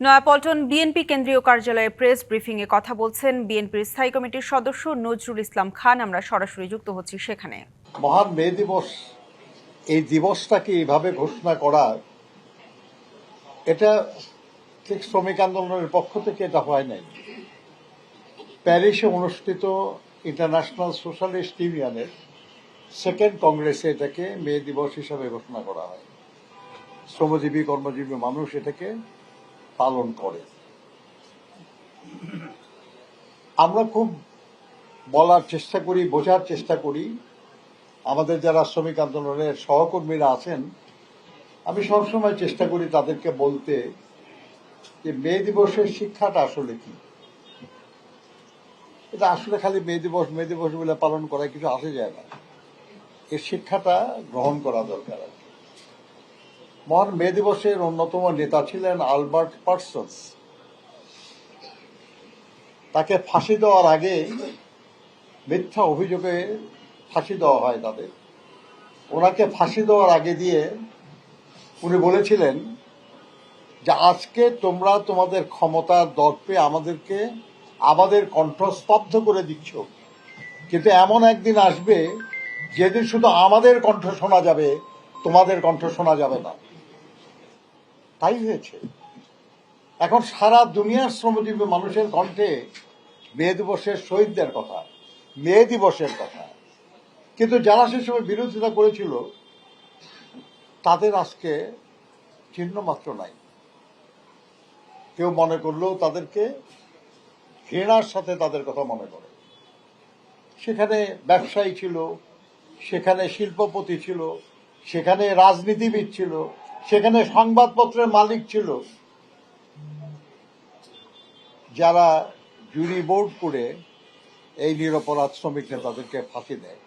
Naya Paltan BNP কেন্দ্রীয় কার্যালয়ে press ব্রিফিংয়ে কথা বলছেন বিএনপির স্থায়ী কমিটির সদস্য নজরুল ইসলাম খান। আমরা সরাসরি যুক্ত হচ্ছি সেখানে। মহান মে দিবস, এই দিবসটাকে এইভাবে ঘোষণা করা, এটা ঠিক শ্রমিক আন্দোলনের পক্ষ থেকে এটা হয় নাই। প্যারিসে অনুষ্ঠিত ইন্টারন্যাশনাল সোশ্যালিস্ট ইউনিয়নের সেকেন্ড কংগ্রেসে এটাকে মে দিবস হিসাবে ঘোষণা করা হয়। শ্রমজীবী কর্মজীবী মানুষ এটাকে পালন করে। আমরা খুব বলার চেষ্টা করি, বোঝার চেষ্টা করি। আমাদের যারা শ্রমিক আন্দোলনের সহকর্মীরা আছেন, আমি সবসময় চেষ্টা করি তাদেরকে বলতে যে মে দিবসের শিক্ষাটা আসলে কি। এটা আসলে খালি মে দিবস বলে পালন করা কিছু আসে যায় না, এর শিক্ষাটা গ্রহণ করা দরকার। মহান মে দিবসের অন্যতম নেতা ছিলেন আলবার্ট পার্সন্স। তাকে ফাঁসি দেওয়ার আগে, মিথ্যা অভিযোগে ফাঁসি দেওয়া হয় তাদের, ওনাকে ফাঁসি দেওয়ার আগে দিয়ে উনি বলেছিলেন যে আজকে তোমরা তোমাদের ক্ষমতার দর্পে আমাদেরকে আমাদের কণ্ঠ স্তব্ধ করে দিচ্ছ, কিন্তু এমন একদিন আসবে যেদিন শুধু আমাদের কণ্ঠ শোনা যাবে, তোমাদের কণ্ঠ শোনা যাবে না। তাই হয়েছে। এখন সারা দুনিয়ার শ্রমজীবী মানুষের কণ্ঠে মে দিবসের শহীদদের কথা, মে দিবসের কথা, কিন্তু যারা সে সময় বিরোধিতা করেছিল তাদের আজকে চিহ্ন মাত্র নাই। কেউ মনে করলেও তাদেরকে ঘৃণার সাথে তাদের কথা মনে করে। সেখানে ব্যবসায়ী ছিল, সেখানে শিল্পপতি ছিল, সেখানে রাজনীতিবিদ ছিল, সেখানে সংবাদপত্রের মালিক ছিল, যারা জুরি বোর্ড করে এই নিরপরাধ শ্রমিক নেতাদেরকে ফাঁসি দেয়।